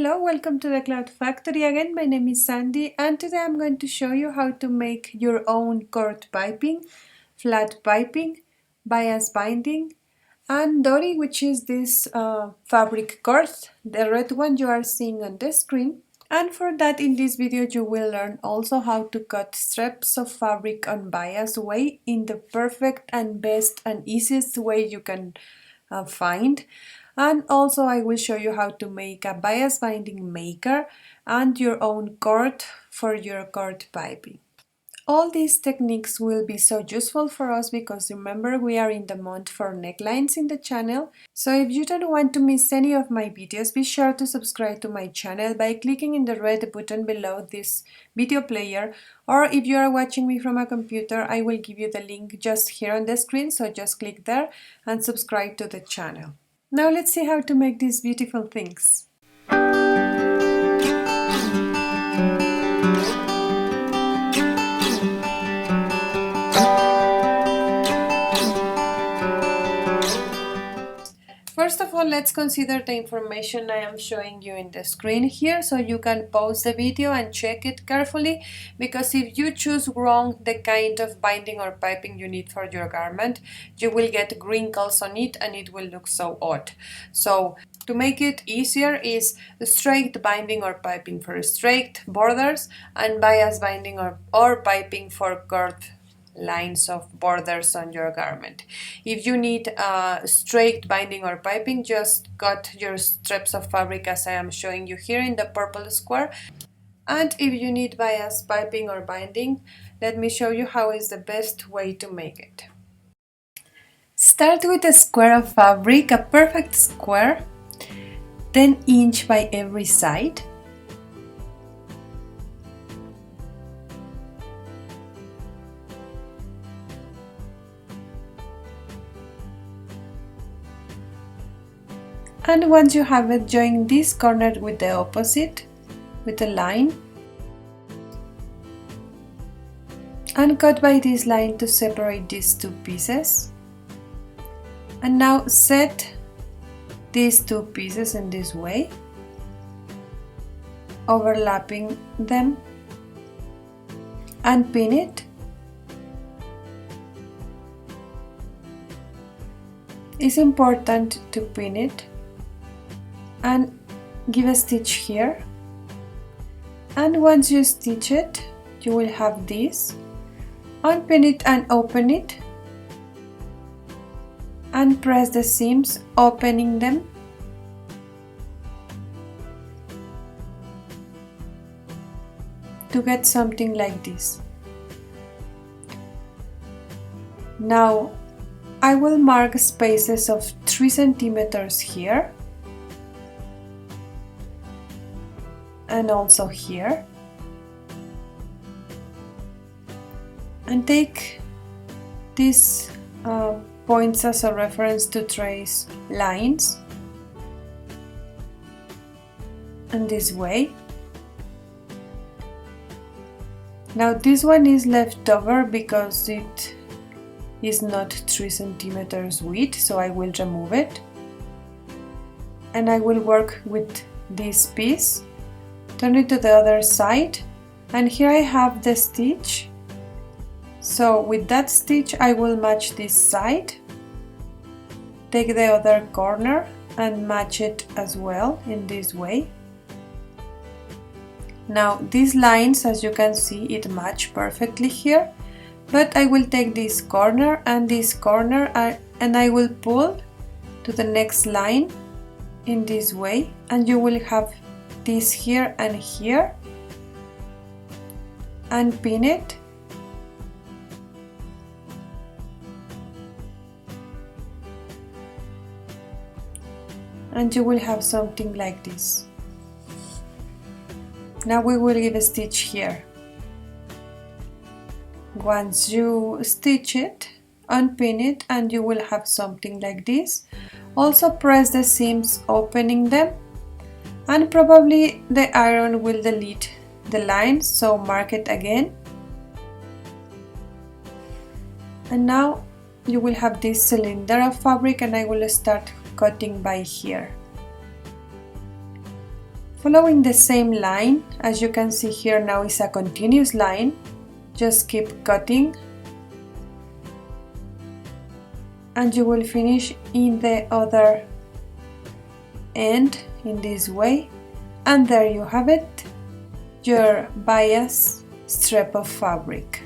Hello, welcome to the Cloud Factory again. My name is Sandy and today I'm going to show you how to make your own cord piping, flat piping, bias binding and Dori, which is this fabric cord, the red one you are seeing on the screen. And for that, in this video you will learn also how to cut strips of fabric on bias way in the perfect and best and easiest way you can find. And also I will show you how to make a bias binding maker and your own cord for your cord piping. All these techniques will be so useful for us because remember we are in the month for necklines in the channel. So if you don't want to miss any of my videos, be sure to subscribe to my channel by clicking in the red button below this video player, or if you are watching me from a computer, I will give you the link just here on the screen, so just click there and subscribe to the channel. Now let's see how to make these beautiful things. First of all, let's consider the information I am showing you in the screen here, so you can pause the video and check it carefully, because if you choose wrong the kind of binding or piping you need for your garment, you will get wrinkles on it and it will look so odd. So to make it easier is straight binding or piping for straight borders and bias binding or piping for curved lines of borders on your garment. If you need straight binding or piping, just cut your strips of fabric as I am showing you here in the purple square. And if you need bias piping or binding, let me show you how is the best way to make it. Start with a square of fabric, a perfect square, 10 inches by every side. And once you have it, join this corner with the opposite, with a line, and cut by this line to separate these two pieces. And now set these two pieces in this way, overlapping them, and pin it. It's important to pin it and give a stitch here, and once you stitch it you will have this. Unpin it and open it and press the seams, opening them, to get something like this. Now I will mark spaces of 3 centimeters here and also here, and take these points as a reference to trace lines in this way. Now this one is left over because it is not 3 centimeters width, so I will remove it and I will work with this piece. Turn it to the other side, and here I have the stitch, so with that stitch I will match this side, take the other corner and match it as well in this way. Now these lines, as you can see, it match perfectly here, but I will take this corner and this corner and I will pull to the next line in this way, and you will have this here and here, and pin it, and you will have something like this. Now we will give a stitch here. Once you stitch it, unpin it, and you will have something like this. Also press the seams, opening them, and probably the iron will delete the lines, so mark it again. And now you will have this cylinder of fabric, and I will start cutting by here. Following the same line, as you can see here now is a continuous line. Just keep cutting and you will finish in the other end in this way, and there you have it, your bias strip of fabric.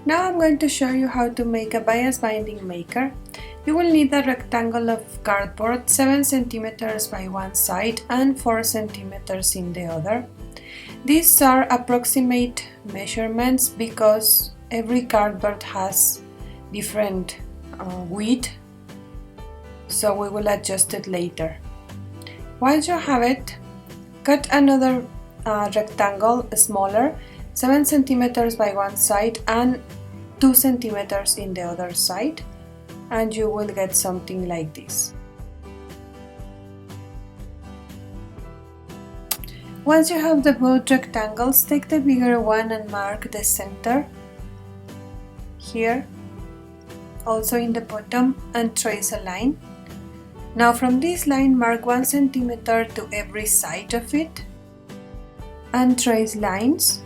Now I'm going to show you how to make a bias binding maker. You will need a rectangle of cardboard 7 centimeters by one side and 4 centimeters in the other. These are approximate measurements because every cardboard has different width, so we will adjust it later. Once you have it, cut another rectangle smaller, 7 centimeters by one side and 2 centimeters in the other side, and you will get something like this. Once you have the both rectangles, take the bigger one and mark the center here, also in the bottom, and trace a line. Now from this line, mark 1 centimeter to every side of it and trace lines.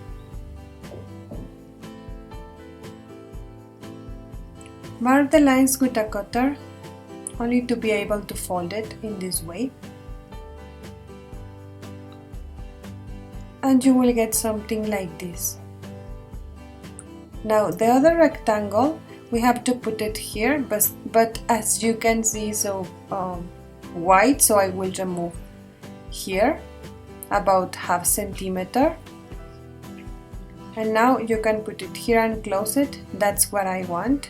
Mark the lines with a cutter, only to be able to fold it in this way. And you will get something like this. Now the other rectangle, we have to put it here, but as you can see, so wide, so I will remove here about ½ centimeter, and now you can put it here and close it. That's what I want.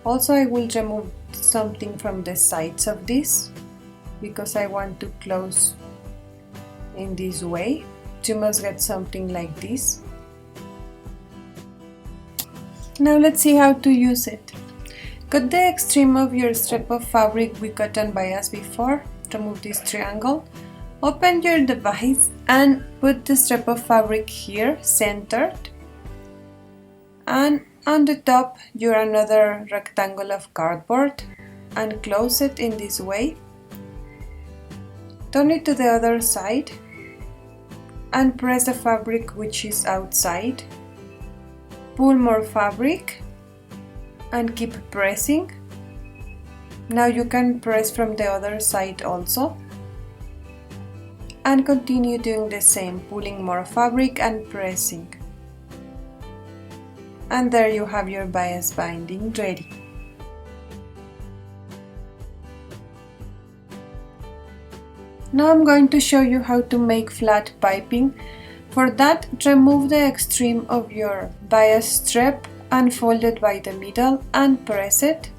Also I will remove something from the sides of this because I want to close in this way. You must get something like this. Now let's see how to use it. Cut the extreme of your strip of fabric we cut and bias before. Remove this triangle. Open your device and put the strip of fabric here, centered. And on the top, your another rectangle of cardboard and close it in this way. Turn it to the other side and press the fabric which is outside. Pull more fabric and keep pressing. Now you can press from the other side also. And continue doing the same, pulling more fabric and pressing. And there you have your bias binding ready. Now I'm going to show you how to make flat piping. For that, remove the extreme of your bias strip and fold it by the middle and press it.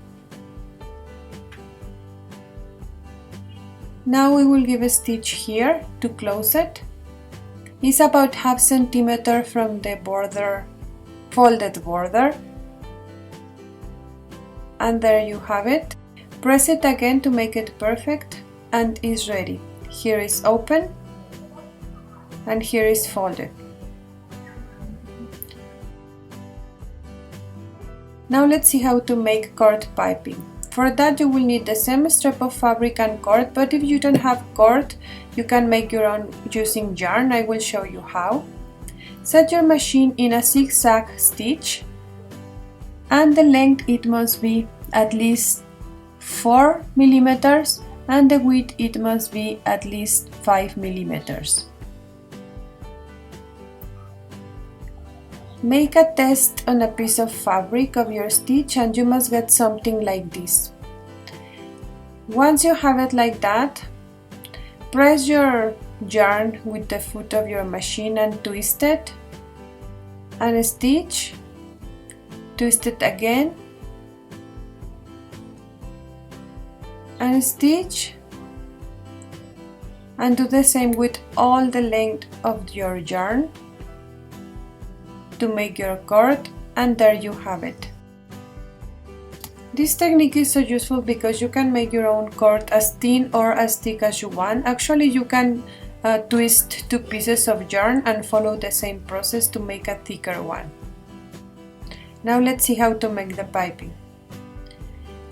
Now we will give a stitch here to close it. It's about ½ centimeter from the border, folded border. And there you have it. Press it again to make it perfect and it's ready. Here is open and here is folded. Now let's see how to make cord piping. For that you will need the same strip of fabric and cord, but if you don't have cord, you can make your own using yarn. I will show you how. Set your machine in a zigzag stitch and the length it must be at least 4 millimeters and the width it must be at least 5 millimeters. Make a test on a piece of fabric of your stitch and you must get something like this. Once you have it like that, press your yarn with the foot of your machine and twist it and stitch, twist it again and stitch, and do the same with all the length of your yarn to make your cord, and there you have it. This technique is so useful because you can make your own cord as thin or as thick as you want. Actually, you can twist 2 pieces of yarn and follow the same process to make a thicker one. Now let's see how to make the piping.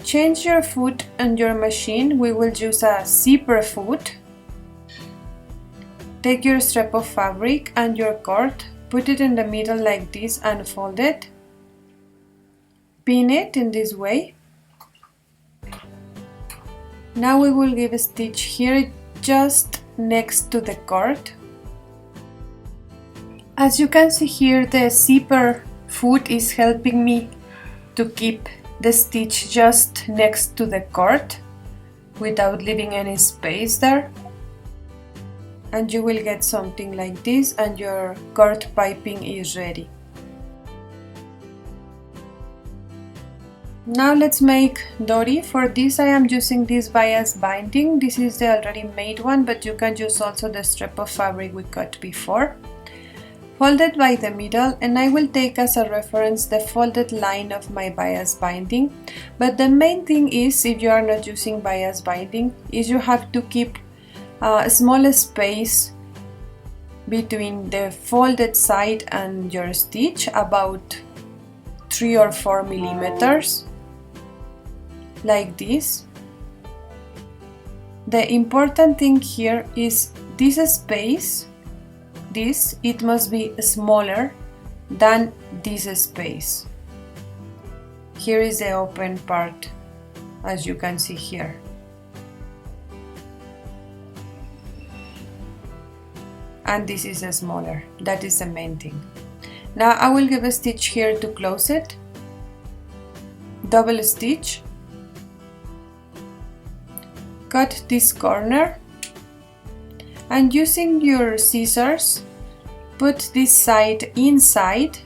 Change your foot on your machine. We will use a zipper foot Take your strip of fabric and your cord, put it in the middle like this and fold it. Pin it in this way. Now we will give a stitch here just next to the cord. As you can see here, the zipper foot is helping me to keep the stitch just next to the cord without leaving any space there. And you will get something like this and your cord piping is ready. Now let's make Dori. For this I am using this bias binding. This is the already made one, but you can use also the strip of fabric we cut before. Fold it by the middle, and I will take as a reference the folded line of my bias binding. But the main thing is, if you are not using bias binding, is you have to keep a small space between the folded side and your stitch, about 3 or 4 millimeters. Like this. The important thing here is this space, it must be smaller than this space. Here is the open part, as you can see here. And this is smaller, that is the main thing. Now I will give a stitch here to close it. Double stitch. Cut this corner and using your scissors put this side inside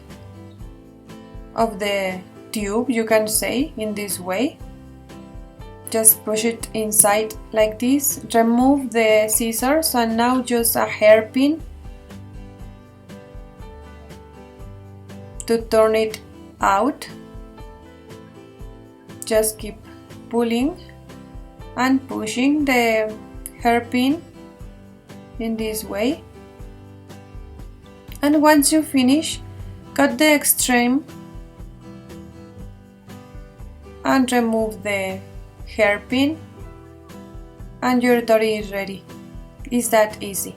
of the tube, you can say, in this way. Just push it inside like this, remove the scissors and now just a hairpin to turn it out. Just keep pulling and pushing the hairpin in this way, and once you finish, cut the extreme and remove the hairpin and your Dori is ready. It's that easy.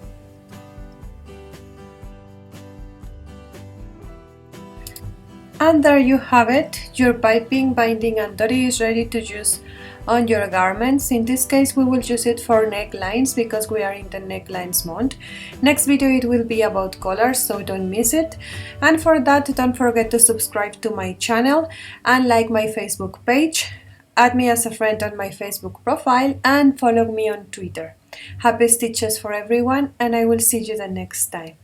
And there you have it, your piping, binding and Dori is ready to use on your garments. In this case we will use it for necklines because we are in the necklines month. Next video it will be about colors, so don't miss it. And for that, don't forget to subscribe to my channel and like my Facebook page. Add me as a friend on my Facebook profile and follow me on Twitter. Happy stitches for everyone, and I will see you the next time.